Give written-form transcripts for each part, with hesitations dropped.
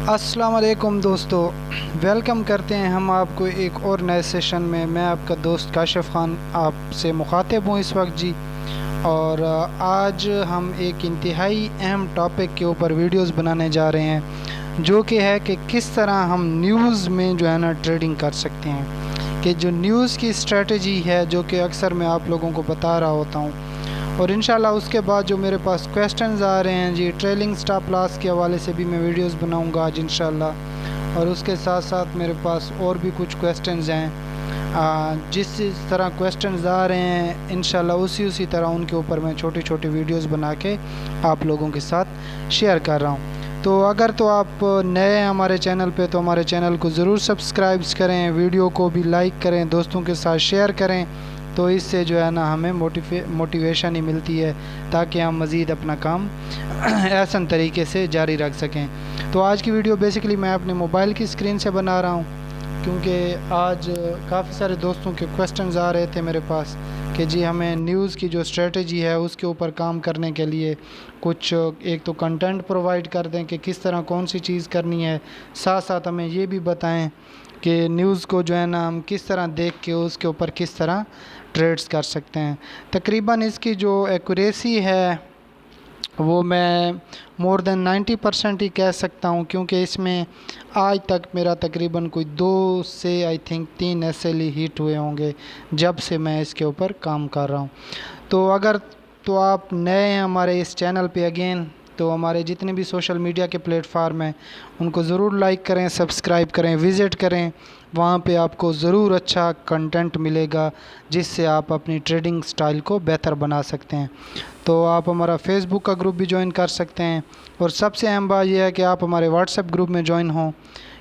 अस्सलाम वालेकुम दोस्तों, वेलकम करते हैं हम आपको एक और नए सेशन में। मैं आपका दोस्त काशिफ़ ख़ान आपसे मुखातिब हूँ इस वक्त जी। और आज हम एक इंतहाई अहम टॉपिक के ऊपर वीडियोस बनाने जा रहे हैं, जो कि है कि किस तरह हम न्यूज़ में जो है ना ट्रेडिंग कर सकते हैं। कि जो न्यूज़ की स्ट्रेटजी है, जो कि अक्सर मैं आप लोगों को बता रहा होता हूँ, और इंशाल्लाह उसके बाद जो मेरे पास क्वेश्चंस आ रहे हैं जी, ट्रेलिंग स्टॉप लॉस के हवाले से भी मैं वीडियोस बनाऊंगा आज इंशाल्लाह। और उसके साथ साथ मेरे पास और भी कुछ क्वेश्चंस हैं, जिस तरह क्वेश्चंस आ रहे हैं इंशाल्लाह उसी तरह उनके ऊपर मैं छोटी छोटी वीडियोस बना के आप लोगों के साथ शेयर कर रहा हूँ। तो अगर तो आप नए हैं हमारे चैनल पे, तो हमारे चैनल को ज़रूर सब्सक्राइब करें, वीडियो को भी लाइक करें, दोस्तों के साथ शेयर करें। तो इससे जो है ना हमें मोटिवेशन ही मिलती है, ताकि हम मज़ीद अपना काम आसान तरीके से जारी रख सकें। तो आज की वीडियो बेसिकली मैं अपने मोबाइल की स्क्रीन से बना रहा हूँ, क्योंकि आज काफ़ी सारे दोस्तों के क्वेश्चंस आ रहे थे मेरे पास कि जी हमें न्यूज़ की जो स्ट्रेटजी है उसके ऊपर काम करने के लिए कुछ एक तो कंटेंट प्रोवाइड कर दें कि किस तरह कौन सी चीज़ करनी है, साथ साथ हमें ये भी बताएं कि न्यूज़ को जो है ना हम किस तरह देख के उसके ऊपर किस तरह ट्रेड्स कर सकते हैं। तकरीबन इसकी जो एक्यूरेसी है वो मैं मोर देन 90% ही कह सकता हूँ, क्योंकि इसमें आज तक मेरा तकरीबन कोई 2 से आई थिंक 3 एसएल ही हिट हुए होंगे जब से मैं इसके ऊपर काम कर रहा हूँ। तो अगर तो आप नए हैं हमारे इस चैनल पे अगेन, तो हमारे जितने भी सोशल मीडिया के प्लेटफार्म हैं उनको ज़रूर लाइक करें, सब्सक्राइब करें, विज़िट करें। वहाँ पे आपको ज़रूर अच्छा कंटेंट मिलेगा जिससे आप अपनी ट्रेडिंग स्टाइल को बेहतर बना सकते हैं। तो आप हमारा फेसबुक का ग्रुप भी ज्वाइन कर सकते हैं, और सबसे अहम बात यह है कि आप हमारे व्हाट्सएप ग्रुप में ज्वाइन हों,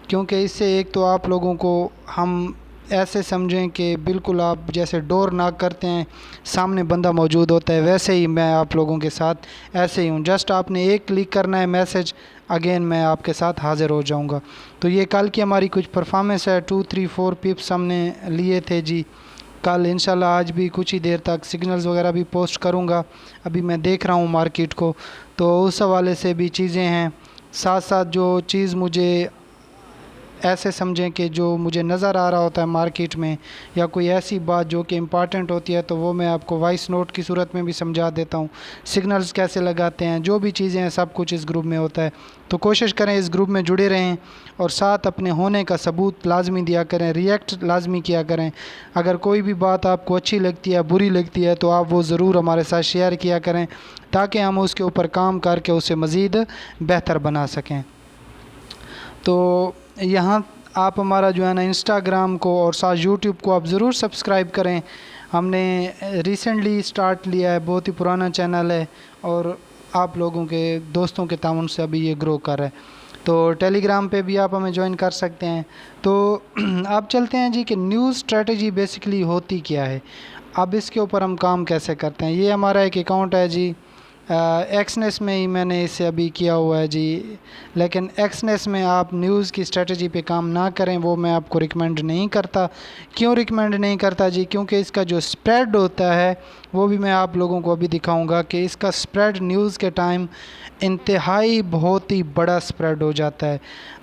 क्योंकि इससे एक तो आप लोगों को हम ऐसे समझें कि बिल्कुल आप जैसे डोर नॉक करते हैं सामने बंदा मौजूद होता है, वैसे ही मैं आप लोगों के साथ ऐसे ही हूँ। जस्ट आपने एक क्लिक करना है मैसेज, अगेन मैं आपके साथ हाज़िर हो जाऊँगा। तो ये कल की हमारी कुछ परफॉर्मेंस है, 2-3-4 पिप्स हमने लिए थे जी कल। इंशाल्लाह आज भी कुछ ही देर तक सिग्नल्स वगैरह भी पोस्ट करूँगा। अभी मैं देख रहा हूँ मार्केट को, तो उस हवाले से भी चीज़ें हैं। साथ साथ जो चीज़ मुझे ऐसे समझें कि जो मुझे नज़र आ रहा होता है मार्केट में, या कोई ऐसी बात जो कि इम्पॉर्टेंट होती है, तो वो मैं आपको वॉइस नोट की सूरत में भी समझा देता हूँ। सिग्नल्स कैसे लगाते हैं, जो भी चीज़ें हैं, सब कुछ इस ग्रुप में होता है। तो कोशिश करें इस ग्रुप में जुड़े रहें, और साथ अपने होने का सबूत लाजमी दिया करें, रिएक्ट लाजमी किया करें। अगर कोई भी बात आपको अच्छी लगती है, बुरी लगती है, तो आप वो ज़रूर हमारे साथ शेयर किया करें, ताकि हम उसके ऊपर काम करके उसे मज़ीद बेहतर बना सकें। तो यहाँ आप हमारा जो है ना इंस्टाग्राम को और साथ यूट्यूब को आप ज़रूर सब्सक्राइब करें। हमने रिसेंटली स्टार्ट लिया है, बहुत ही पुराना चैनल है, और आप लोगों के दोस्तों के ताउन से अभी ये ग्रो कर रहा है। तो टेलीग्राम पे भी आप हमें ज्वाइन कर सकते हैं। तो आप चलते हैं जी कि न्यूज़ स्ट्रेटजी बेसिकली होती क्या है, अब इसके ऊपर हम काम कैसे करते हैं। ये हमारा एक अकाउंट है जी, एक्सनेस में ही मैंने इसे अभी किया हुआ है जी। लेकिन एक्सनेस में आप न्यूज़ की स्ट्रेटजी पे काम ना करें, वो मैं आपको रिकमेंड नहीं करता। क्यों रिकमेंड नहीं करता जी? क्योंकि इसका जो स्प्रेड होता है वो भी मैं आप लोगों को अभी दिखाऊंगा कि इसका स्प्रेड न्यूज़ के टाइम इंतहाई बहुत ही बड़ा स्प्रेड हो जाता है।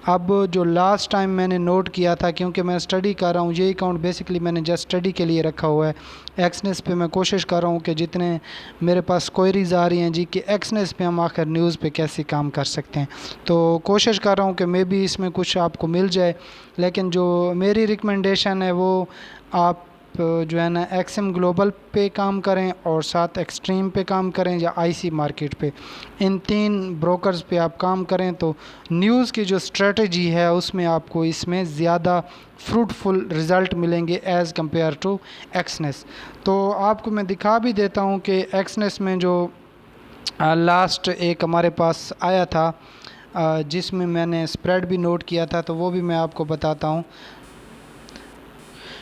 अब जो लास्ट टाइम मैंने नोट किया था, क्योंकि मैं स्टडी कर रहा हूँ, ये अकाउंट बेसिकली मैंने जस्ट स्टडी के लिए रखा हुआ है। एक्सनेस पे मैं कोशिश कर रहा हूँ कि जितने मेरे पास क्वेरीज आ रही हैं जी कि एक्सनेस पे हम आखिर न्यूज़ पे कैसे काम कर सकते हैं, तो कोशिश कर रहा हूँ कि मे भी इसमें कुछ आपको मिल जाए। लेकिन जो मेरी रिकमेंडेशन है वो आप जो है ना एक्सएम ग्लोबल पे काम करें, और साथ एक्सट्रीम पे काम करें, या आईसी मार्केट पे। इन 3 ब्रोकर्स पे आप काम करें तो न्यूज़ की जो स्ट्रेटजी है उसमें आपको इसमें ज़्यादा फ्रूटफुल रिज़ल्ट मिलेंगे एज़ कम्पेयर टू एक्सनेस। तो आपको मैं दिखा भी देता हूँ कि एक्सनेस में जो लास्ट एक हमारे पास आया था, जिसमें मैंने स्प्रेड भी नोट किया था, तो वो भी मैं आपको बताता हूँ।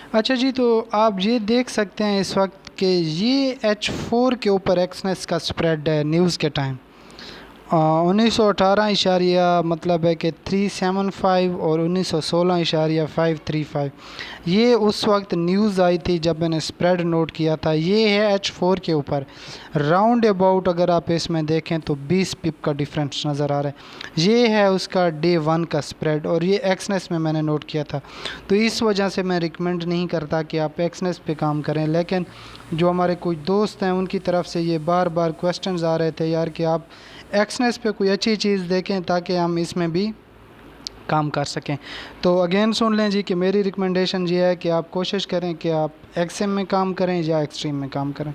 अच्छा जी, तो आप ये देख सकते हैं इस वक्त कि ये H4 के ऊपर एक्सनेस का स्प्रेड है न्यूज़ के टाइम, 1918 मतलब है कि 375 और 1916 ये उस वक्त न्यूज़ आई थी जब मैंने स्प्रेड नोट किया था। ये है H4 के ऊपर राउंड अबाउट, अगर आप इसमें देखें तो 20 पिप का डिफरेंस नज़र आ रहा है। ये है उसका डे 1 का स्प्रेड और ये एक्सनेस में मैंने नोट किया था। तो इस वजह से मैं रिकमेंड नहीं करता कि आप एक्सनेस पे काम करें, लेकिन जो हमारे कुछ दोस्त हैं उनकी तरफ से ये बार बार क्वेश्चंस आ रहे थे यार कि आप एक्सनेस पे कोई अच्छी चीज़ देखें ताकि हम इसमें भी काम कर सकें। तो अगेन सुन लें जी कि मेरी रिकमेंडेशन ये है कि आप कोशिश करें कि आप एक्सएम में काम करें या एक्सट्रीम में काम करें।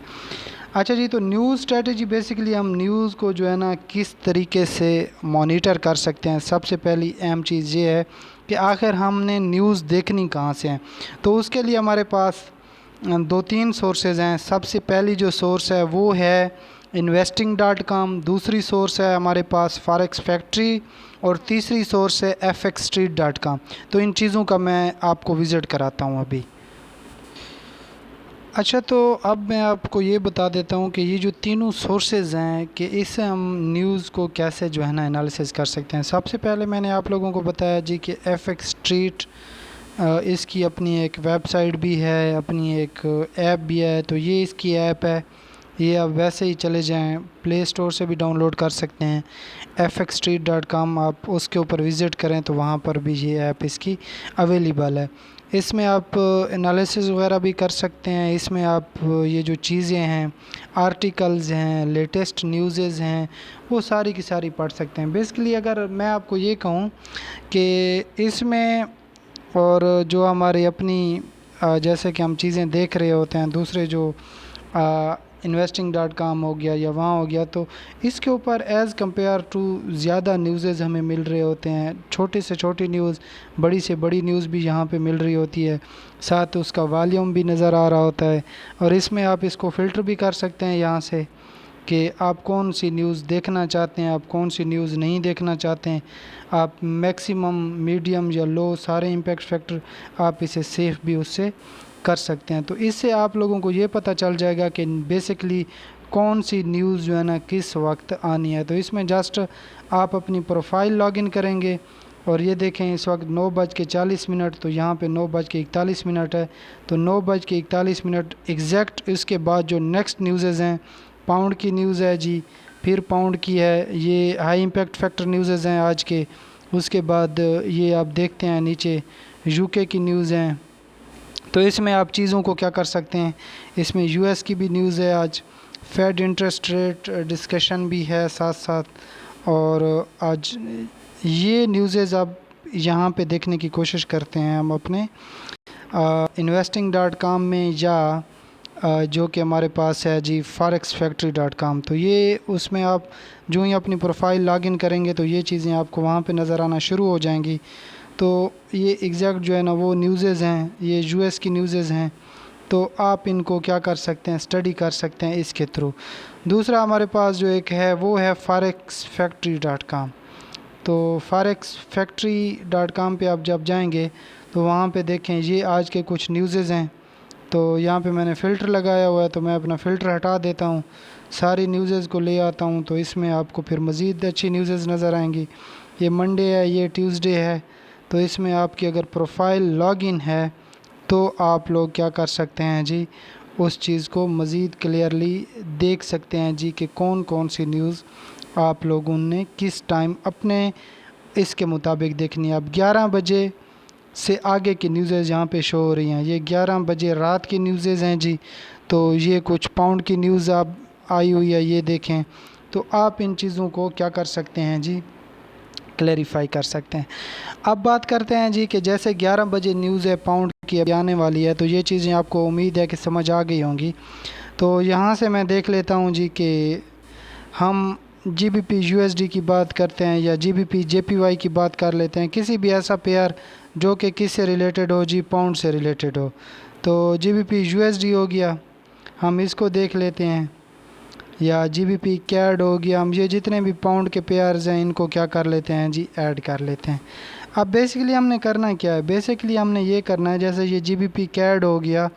अच्छा जी, तो न्यूज़ स्ट्रेटजी बेसिकली हम न्यूज़ को जो है ना किस तरीके से मॉनिटर कर सकते हैं। सबसे पहली अहम चीज़ ये है कि आखिर हमने न्यूज़ देखनी कहाँ से है। तो उसके लिए हमारे पास 2-3 सोर्सेज हैं। सबसे पहली जो सोर्स है वो है investing.com, दूसरी सोर्स है हमारे पास फॉरेक्स फैक्ट्री और तीसरी सोर्स है fxstreet.com। तो इन चीज़ों का मैं आपको विज़िट कराता हूँ अभी। अच्छा, तो अब मैं आपको ये बता देता हूँ कि ये जो तीनों सोर्सेज हैं कि इससे हम न्यूज़ को कैसे जो है ना एनालिसिस कर सकते हैं। सबसे पहले मैंने आप लोगों को बताया जी कि FX स्ट्रीट इसकी अपनी एक वेबसाइट भी है, अपनी एक ऐप भी है। तो ये इसकी ऐप है, ये आप वैसे ही चले जाएं, प्ले स्टोर से भी डाउनलोड कर सकते हैं। fxstreet.com आप उसके ऊपर विज़िट करें तो वहाँ पर भी ये ऐप इसकी अवेलेबल है। इसमें आप एनालिसिस वगैरह भी कर सकते हैं। इसमें आप ये जो चीज़ें हैं, आर्टिकल्स हैं, लेटेस्ट न्यूज़ेज़ हैं, वो सारी की सारी पढ़ सकते हैं। बेसिकली अगर मैं आपको ये कहूँ कि इसमें और जो हमारी अपनी जैसे कि हम चीज़ें देख रहे होते हैं, दूसरे जो investing.com हो गया या वहाँ हो गया, तो इसके ऊपर एज़ कम्पेयर टू ज़्यादा न्यूज़ेज़ हमें मिल रहे होते हैं। छोटे से छोटी न्यूज़, बड़ी से बड़ी न्यूज़ भी यहाँ पे मिल रही होती है। साथ उसका वॉल्यूम भी नज़र आ रहा होता है और इसमें आप इसको फ़िल्टर भी कर सकते हैं यहाँ से कि आप कौन सी न्यूज़ देखना चाहते हैं, आप कौन सी न्यूज़ नहीं देखना चाहते हैं। आप मैक्सिमम, मीडियम या लो सारे इम्पैक्ट फैक्टर आप इसे सेफ़ भी उससे कर सकते हैं। तो इससे आप लोगों को ये पता चल जाएगा कि बेसिकली कौन सी न्यूज़ जो है ना किस वक्त आनी है। तो इसमें जस्ट आप अपनी प्रोफाइल लॉगिन करेंगे और ये देखें इस वक्त 9:40, तो यहाँ पे 9:41 है। तो 9:41 एग्जैक्ट इसके बाद जो नेक्स्ट न्यूज़ेज़ हैं, पाउंड की न्यूज़ है जी, फिर पाउंड की है, ये हाई इम्पैक्ट फैक्टर न्यूज़ेज़ हैं आज के। उसके बाद ये आप देखते हैं नीचे यूके की न्यूज़ हैं। तो इसमें आप चीज़ों को क्या कर सकते हैं, इसमें यूएस की भी न्यूज़ है आज, फेड इंटरेस्ट रेट डिस्कशन भी है साथ साथ, और आज ये न्यूज़ेज़ आप यहाँ पे देखने की कोशिश करते हैं हम अपने investing.com में या जो कि हमारे पास है जी forexfactory.com। तो ये उसमें आप जो ही अपनी प्रोफाइल लॉगिन करेंगे तो ये चीज़ें आपको वहाँ पे नज़र आना शुरू हो जाएंगी। तो ये एग्जैक्ट जो है ना वो न्यूज़ेज़ हैं, ये यूएस की न्यूज़ेज़ हैं। तो आप इनको क्या कर सकते हैं, स्टडी कर सकते हैं इसके थ्रू। दूसरा हमारे पास जो एक है वो है forexfactory.com। तो forexfactory.com पे आप जब जाएंगे तो वहाँ पे देखें ये आज के कुछ न्यूज़ेज़ हैं। तो यहाँ पे मैंने फ़िल्टर लगाया हुआ है, तो मैं अपना फ़िल्टर हटा देता हूँ, सारी न्यूज़ेज़ को ले आता हूँ। तो इसमें आपको फिर मज़ीद अच्छी न्यूज़ेज़ नज़र आएंगी। ये मंडे है, ये ट्यूसडे है। तो इसमें आपकी अगर प्रोफाइल लॉगिन है तो आप लोग क्या कर सकते हैं जी, उस चीज़ को मज़ीद क्लियरली देख सकते हैं जी कि कौन कौन सी न्यूज़ आप लोगों ने किस टाइम अपने इसके मुताबिक देखनी है। अब 11 बजे से आगे की न्यूज़ेज़ यहाँ पे शो हो रही हैं, ये 11 बजे रात की न्यूज़ेज़ हैं जी। तो ये कुछ पाउंड की न्यूज़ आप आई हुई है, ये देखें। तो आप इन चीज़ों को क्या कर सकते हैं जी, क्लैरिफाई कर सकते हैं। अब बात करते हैं जी कि जैसे 11 बजे न्यूज़ है पाउंड की अभी आने वाली है, तो ये चीज़ें आपको उम्मीद है कि समझ आ गई होंगी। तो यहाँ से मैं देख लेता हूँ जी कि हम जीबीपी यूएसडी की बात करते हैं या जीबीपी जेपीवाई की बात कर लेते हैं, किसी भी ऐसा पेयर जो कि किस से रिलेटेड हो जी, पाउंड से रिलेटेड हो। तो जीबीपी यूएसडी हो गया, हम इसको देख लेते हैं, या जीबीपी कैड हो गया। हम ये जितने भी पाउंड के पेयर्स हैं इनको क्या कर लेते हैं जी, ऐड कर लेते हैं। अब बेसिकली हमने करना क्या है, बेसिकली हमने ये करना है, जैसे ये जीबीपी कैड हो गया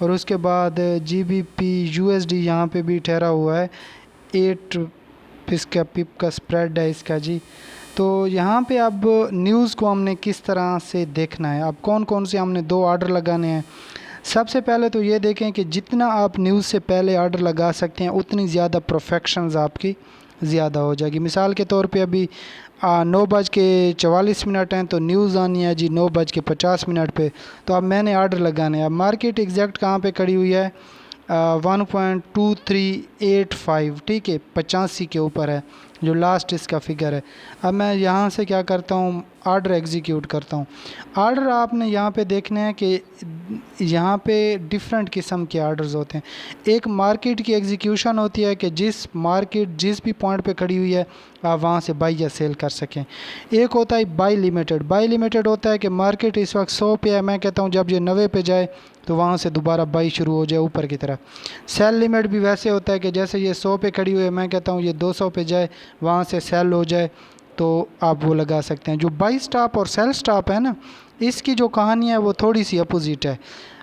और उसके बाद जीबीपी यूएसडी यहाँ पे भी ठहरा हुआ है इसका पिप का स्प्रेड है इसका जी। तो यहाँ पे अब न्यूज़ को हमने किस तरह से देखना है, अब कौन कौन से हमने 2 ऑर्डर लगाने हैं। सबसे पहले तो ये देखें कि जितना आप न्यूज़ से पहले ऑर्डर लगा सकते हैं उतनी ज़्यादा प्रोफेक्शंस आपकी ज़्यादा हो जाएगी। मिसाल के तौर पे अभी 9:44 हैं तो न्यूज़ आनी है जी 9:50 पे, तो अब मैंने ऑर्डर लगाना है। अब मार्केट एग्जैक्ट कहाँ पे खड़ी हुई है, 1.2385, ठीक है, 85 के ऊपर है जो लास्ट इसका फिगर है। अब मैं यहाँ से क्या करता हूँ, ऑर्डर एग्जीक्यूट करता हूँ। ऑर्डर आपने यहाँ पे देखने हैं कि यहाँ पे डिफरेंट किस्म के ऑर्डर्स होते हैं। एक मार्केट की एग्जीक्यूशन होती है कि जिस मार्केट जिस भी पॉइंट पे खड़ी हुई है आप वहाँ से बाई या सेल कर सकें। एक होता है बाई लिमिटेड। बाई लिमिटेड होता है कि मार्केट इस वक्त 100 पे है, मैं कहता हूँ जब ये 90 पे जाए तो वहाँ से दोबारा बाई शुरू हो जाए ऊपर की तरफ। सेल लिमिट भी वैसे होता है कि जैसे ये 100 पे खड़ी हुई है, मैं कहता हूँ ये 200 पे जाए वहाँ से सेल हो जाए तो आप वो लगा सकते हैं। जो बाई स्टॉप और सेल स्टॉप है ना, इसकी जो कहानी है वो थोड़ी सी अपोजिट है।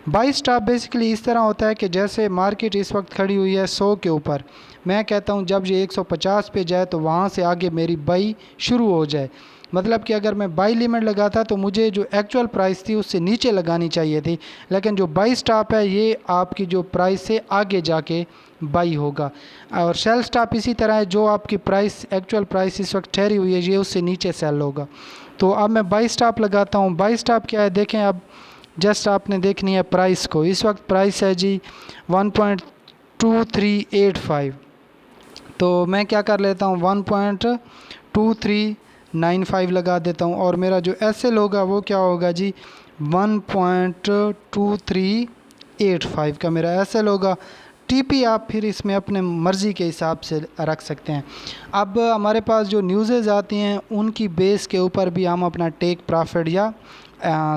बाई स्टॉप बेसिकली इस तरह होता है कि जैसे मार्केट इस वक्त खड़ी हुई है 100 के ऊपर, मैं कहता हूँ जब ये 150 पे जाए तो वहाँ से आगे मेरी बाई शुरू हो जाए। मतलब कि अगर मैं बाई लिमिट लगाता तो मुझे जो एक्चुअल प्राइस थी उससे नीचे लगानी चाहिए थी, लेकिन जो बाई स्टॉप है ये आपकी जो प्राइस से आगे जाके बाई होगा। और सेल स्टॉप इसी तरह है, जो आपकी प्राइस एक्चुअल प्राइस इस वक्त ठहरी हुई है ये उससे नीचे सेल होगा। तो अब मैं बाई स्टॉप लगाता हूँ। बाई स्टॉप क्या है देखें, अब जस्ट आपने देखनी है प्राइस को। इस वक्त प्राइस है जी 1.2385, तो मैं क्या कर लेता हूँ 1.2395 लगा देता हूँ और मेरा जो एसएल होगा वो क्या होगा जी 1.2385 का मेरा एसएल होगा। टीपी आप फिर इसमें अपने मर्ज़ी के हिसाब से रख सकते हैं। अब हमारे पास जो न्यूज़ेज़ आती हैं उनकी बेस के ऊपर भी हम अपना टेक प्रॉफिट या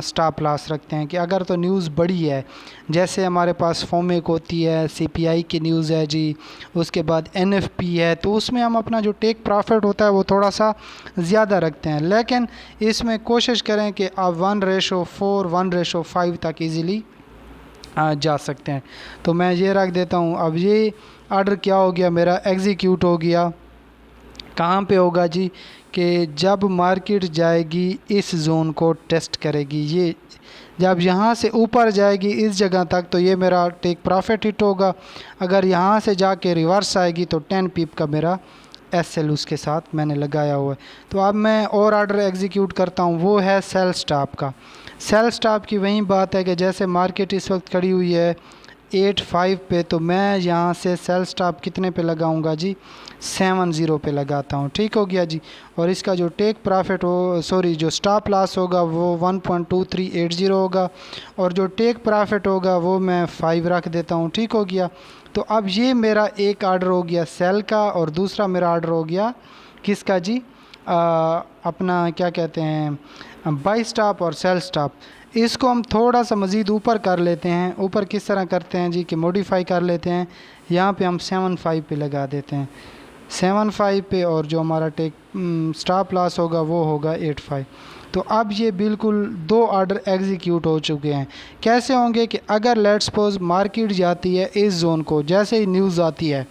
स्टॉप लॉस रखते हैं कि अगर तो न्यूज़ बड़ी है, जैसे हमारे पास फोमेक होती है, सीपीआई की न्यूज़ है जी, उसके बाद एनएफपी है, तो उसमें हम अपना जो टेक प्रॉफिट होता है वो थोड़ा सा ज़्यादा रखते हैं। लेकिन इसमें कोशिश करें कि आप 1:4 1:5 तक इजीली जा सकते हैं। तो मैं ये रख देता हूँ। अब ये ऑर्डर क्या हो गया, मेरा एग्जीक्यूट हो गया। कहाँ पे होगा जी कि जब मार्केट जाएगी इस जोन को टेस्ट करेगी, ये जब यहाँ से ऊपर जाएगी इस जगह तक तो ये मेरा टेक प्रॉफिट हिट होगा। अगर यहाँ से जाके रिवर्स आएगी तो 10 पिप का मेरा एसएल उसके साथ मैंने लगाया हुआ है। तो अब मैं और ऑर्डर एग्जीक्यूट करता हूँ, वो है सेल स्टॉप का। सेल स्टॉप की वही बात है कि जैसे मार्केट इस वक्त खड़ी हुई है 85 पे, तो मैं यहाँ से सेल स्टॉप कितने पे लगाऊंगा जी 70 पे लगाता हूँ। ठीक हो गया जी। और इसका जो टेक प्रॉफिट हो जो स्टॉप लॉस होगा वो 1.2380 होगा और जो टेक प्रॉफिट होगा वो मैं 5 रख देता हूँ। ठीक हो गया। तो अब ये मेरा एक ऑर्डर हो गया सेल का और दूसरा मेरा ऑर्डर हो गया किसका जी, अपना क्या कहते हैं बाई स्टॉप और सेल स्टॉप। इसको हम थोड़ा सा मज़ीद ऊपर कर लेते हैं। ऊपर किस तरह करते हैं जी कि मॉडिफाई कर लेते हैं। यहाँ पे हम 75 पे लगा देते हैं, 75 पे, और जो हमारा टेक स्टॉप लॉस होगा वो होगा 85। तो अब ये बिल्कुल 2 ऑर्डर एग्जीक्यूट हो चुके हैं। कैसे होंगे कि अगर लेट्स सपोज मार्केट जाती है इस जोन को, जैसे ही न्यूज़ आती है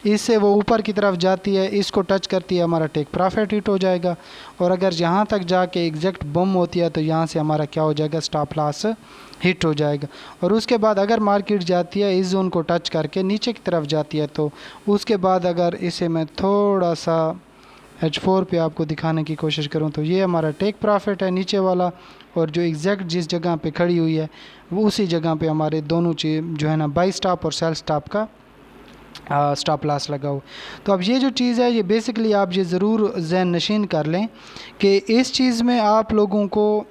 इससे वो ऊपर की तरफ जाती है, इसको टच करती है, हमारा टेक प्रॉफिट हिट हो जाएगा। और अगर यहाँ तक जाके एग्जैक्ट बम होती है तो यहाँ से हमारा क्या हो जाएगा, स्टॉप लॉस हिट हो जाएगा। और उसके बाद अगर मार्केट जाती है इस जोन को टच करके नीचे की तरफ जाती है तो उसके बाद अगर इसे मैं थोड़ा सा H4 पे आपको दिखाने की कोशिश करूँ तो ये हमारा टेक प्रॉफिट है नीचे वाला, और जो एग्जैक्ट जिस जगह पे खड़ी हुई है वो उसी जगह पे हमारे दोनों चीज़ जो है ना बाई स्टॉप और सेल स्टॉप का स्टॉप लॉस लगा हो। तो अब ये जो चीज़ है ये बेसिकली आप ये ज़रूर ज़हन नशीन कर लें कि इस चीज़ में आप लोगों को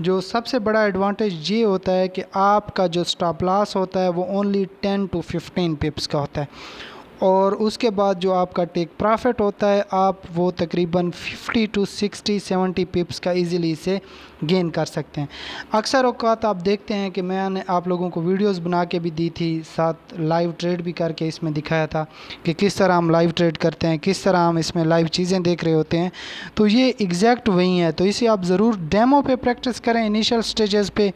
जो सबसे बड़ा एडवांटेज ये होता है कि आपका जो स्टॉप लॉस होता है वो ओनली 10 to 15 पिप्स का होता है, और उसके बाद जो आपका टेक प्रॉफिट होता है आप वो तकरीबन 50 to 60 70 पिप्स का इजीली इसे गेन कर सकते हैं। अक्सर औक़ात आप देखते हैं कि मैंने आप लोगों को वीडियोस बना के भी दी थी, साथ लाइव ट्रेड भी करके इसमें दिखाया था कि किस तरह हम लाइव ट्रेड करते हैं, किस तरह हम इसमें लाइव चीज़ें देख रहे होते हैं। तो ये एग्जैक्ट वही है। तो इसे आप ज़रूर डेमो पे प्रैक्टिस करें इनिशियल स्टेजेस पे,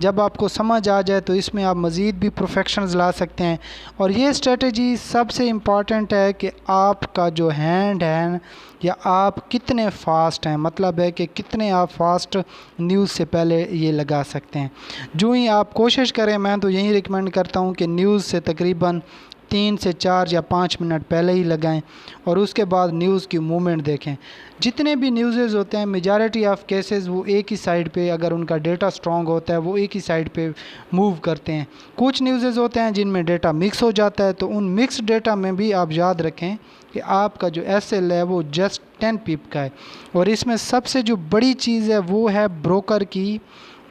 जब आपको समझ आ जाए तो इसमें आप मज़ीद भी प्रोफेक्शंस ला सकते हैं। और ये स्ट्रेटजी सबसे इम्पॉर्टेंट है कि आपका जो हैंड है या आप कितने फास्ट हैं, मतलब है कि कितने आप फास्ट न्यूज़ से पहले ये लगा सकते हैं। जो ही आप कोशिश करें, मैं तो यही रिकमेंड करता हूँ कि न्यूज़ से तकरीबन 3 से 4 या 5 मिनट पहले ही लगाएं और उसके बाद न्यूज़ की मूवमेंट देखें। जितने भी न्यूज़ होते हैं मेजॉरिटी ऑफ केसेस वो एक ही साइड पे, अगर उनका डेटा स्ट्रॉन्ग होता है वो एक ही साइड पे मूव करते हैं। कुछ न्यूज़ होते हैं जिनमें डेटा मिक्स हो जाता है, तो उन मिक्स डेटा में भी आप याद रखें कि आपका जो SL है वो जस्ट 10 पिप का है। और इसमें सबसे जो बड़ी चीज़ है वो है ब्रोकर की,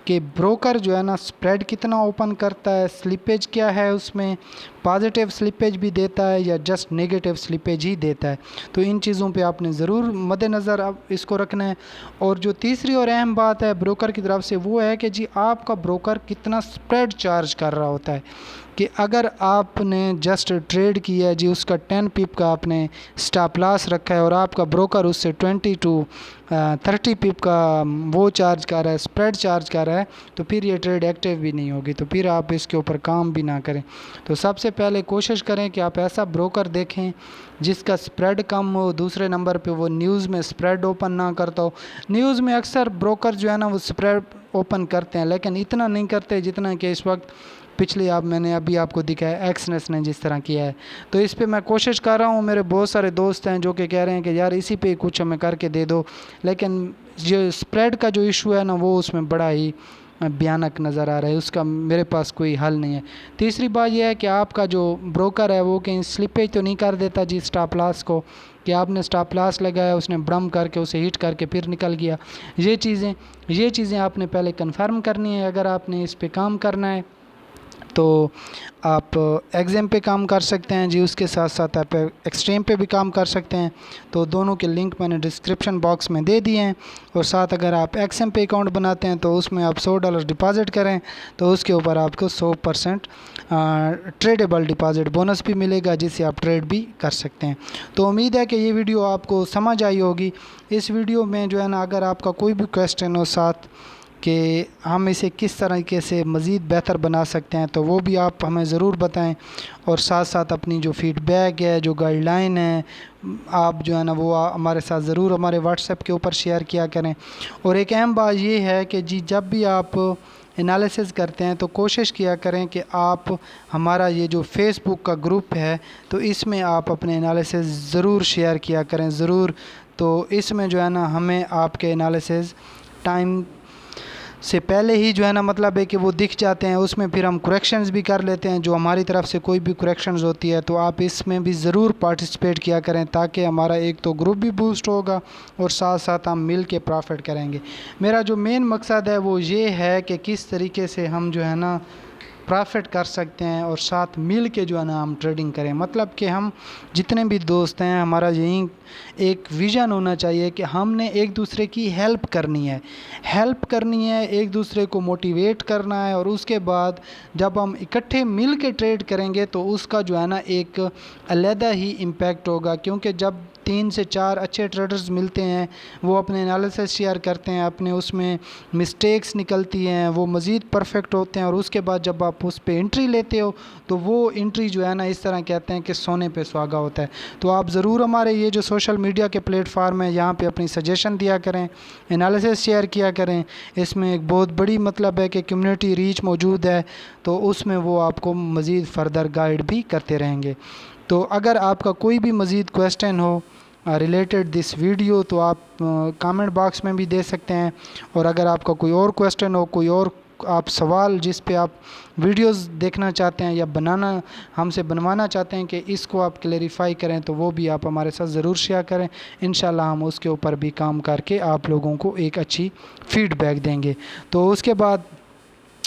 कि ब्रोकर जो है ना स्प्रेड कितना ओपन करता है, स्लिपेज क्या है, उसमें पॉजिटिव स्लिपेज भी देता है या जस्ट नेगेटिव स्लिपेज ही देता है। तो इन चीज़ों पे आपने ज़रूर मद्देनज़र आप इसको रखना है। और जो तीसरी और अहम बात है ब्रोकर की तरफ से वो है कि जी आपका ब्रोकर कितना स्प्रेड चार्ज कर रहा होता है। कि अगर आपने जस्ट ट्रेड किया है जी, उसका 10 पिप का आपने स्टॉप लॉस रखा है और आपका ब्रोकर उससे 20 टू 30 पिप का वो चार्ज कर रहा है, स्प्रेड चार्ज कर रहा है, तो फिर ये ट्रेड एक्टिव भी नहीं होगी, तो फिर आप इसके ऊपर काम भी ना करें। तो सबसे पहले कोशिश करें कि आप ऐसा ब्रोकर देखें जिसका स्प्रेड कम हो, दूसरे नंबर पे वो न्यूज़ में स्प्रेड ओपन ना करता हो। न्यूज़ में अक्सर ब्रोकर जो है ना वो स्प्रेड ओपन करते हैं, लेकिन इतना नहीं करते जितना कि इस वक्त पिछले मैंने अभी आपको दिखाया एक्सनेस ने जिस तरह किया है। तो इस पे मैं कोशिश कर रहा हूँ, मेरे बहुत सारे दोस्त हैं जो कि कह रहे हैं कि यार इसी पे कुछ हमें करके दे दो, लेकिन जो स्प्रेड का जो इशू है ना वो उसमें बड़ा ही भयानक नज़र आ रहा है, उसका मेरे पास कोई हल नहीं है। तीसरी बात यह है कि आपका जो ब्रोकर है वो कहीं स्लिपेज तो नहीं कर देता जी स्टॉप लॉस को, कि आपने स्टॉप लॉस लगाया, उसने ब्रम करके उसे हिट करके फिर निकल गया। ये चीज़ें आपने पहले कन्फर्म करनी है। अगर आपने इस पे काम करना है तो आप एग्ज़ाम पे काम कर सकते हैं जी, उसके साथ साथ आप एक्सट्रीम पे भी काम कर सकते हैं। तो दोनों के लिंक मैंने डिस्क्रिप्शन बॉक्स में दे दिए हैं। और साथ अगर आप एक्सएम पे अकाउंट बनाते हैं तो उसमें आप $100 डिपॉज़िट करें तो उसके ऊपर आपको 100% ट्रेडेबल डिपॉज़िट बोनस भी मिलेगा, जिससे आप ट्रेड भी कर सकते हैं। तो उम्मीद है कि ये वीडियो आपको समझ आई होगी। इस वीडियो में जो है ना अगर आपका कोई भी क्वेश्चन हो साथ कि हम इसे किस तरीके से मज़ीद बेहतर बना सकते हैं तो वो भी आप हमें ज़रूर बताएं। और साथ साथ अपनी जो फ़ीडबैक है, जो गाइडलाइन है, आप जो है ना वो हमारे साथ ज़रूर हमारे व्हाट्सएप के ऊपर शेयर किया करें। और एक अहम बात ये है कि जी जब भी आप एनालिसिस करते हैं तो कोशिश किया करें कि आप हमारा ये जो फेसबुक का ग्रुप है तो इसमें आप अपने एनालिसिस ज़रूर शेयर किया करें ज़रूर। तो इसमें जो है ना हमें आपके एनालिसिस टाइम से पहले ही जो है ना मतलब है कि वो दिख जाते हैं, उसमें फिर हम करेक्शंस भी कर लेते हैं। जो हमारी तरफ से कोई भी करेक्शंस होती है तो आप इसमें भी ज़रूर पार्टिसिपेट किया करें, ताकि हमारा एक तो ग्रुप भी बूस्ट होगा और साथ साथ हम मिल के प्रॉफिट करेंगे। मेरा जो मेन मकसद है वो ये है कि किस तरीके से हम जो है ना प्रॉफिट कर सकते हैं और साथ मिल के जो है ना हम ट्रेडिंग करें। मतलब कि हम जितने भी दोस्त हैं हमारा यही एक विज़न होना चाहिए कि हमने एक दूसरे की हेल्प करनी है, एक दूसरे को मोटिवेट करना है। और उसके बाद जब हम इकट्ठे मिल के ट्रेड करेंगे तो उसका जो है ना एक अलग ही इम्पैक्ट होगा, क्योंकि जब 3 से 4 अच्छे ट्रेडर्स मिलते हैं, वो अपने एनालिसिस शेयर करते हैं, अपने उसमें मिस्टेक्स निकलती हैं, वो मज़ीद परफेक्ट होते हैं। और उसके बाद जब आप उस पे एंट्री लेते हो तो वो एंट्री जो है ना इस तरह कहते हैं कि सोने पे सुहागा होता है। तो आप ज़रूर हमारे ये जो सोशल मीडिया के प्लेटफार्म है यहाँ पे अपनी सजेशन दिया करें, एनालिसिस शेयर किया करें। इसमें एक बहुत बड़ी मतलब है कि कम्युनिटी रीच मौजूद है, तो उसमें वो आपको मज़ीद फ़र्दर गाइड भी करते रहेंगे। तो अगर आपका कोई भी मज़ीद क्वेश्चन हो रिलेटेड दिस वीडियो तो आप कमेंट बॉक्स में भी दे सकते हैं। और अगर आपका कोई और क्वेश्चन हो, कोई और आप सवाल जिस पे आप वीडियोस देखना चाहते हैं या हमसे बनवाना चाहते हैं कि इसको आप क्लेरिफाई करें, तो वो भी आप हमारे साथ ज़रूर शेयर करें। इंशाल्लाह हम उसके ऊपर भी काम करके आप लोगों को एक अच्छी फ़ीडबैक देंगे। तो उसके बाद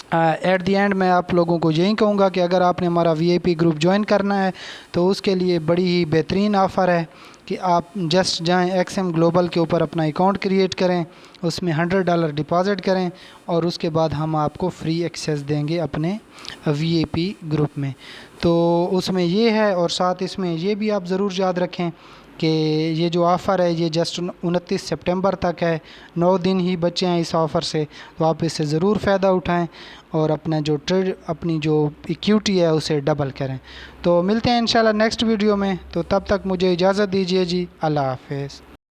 एट द एंड मैं आप लोगों को यही कहूँगा कि अगर आपने हमारा VIP ग्रुप ज्वाइन करना है तो उसके लिए बड़ी ही बेहतरीन ऑफ़र है कि आप जस्ट जाएं XM ग्लोबल के ऊपर अपना अकाउंट क्रिएट करें, उसमें $100 डिपॉज़िट करें और उसके बाद हम आपको फ्री एक्सेस देंगे अपने VIP ग्रुप में। तो उसमें ये है और साथ इसमें ये भी आप ज़रूर याद रखें कि ये जो ऑफ़र है ये जस्ट 29 सितंबर तक है, 9 दिन ही बचे हैं इस ऑफ़र से। तो आप इससे ज़रूर फ़ायदा उठाएं और अपनी जो इक्विटी है उसे डबल करें। तो मिलते हैं इंशाल्लाह नेक्स्ट वीडियो में, तो तब तक मुझे इजाज़त दीजिए जी, अल्लाह हाफ़िज़।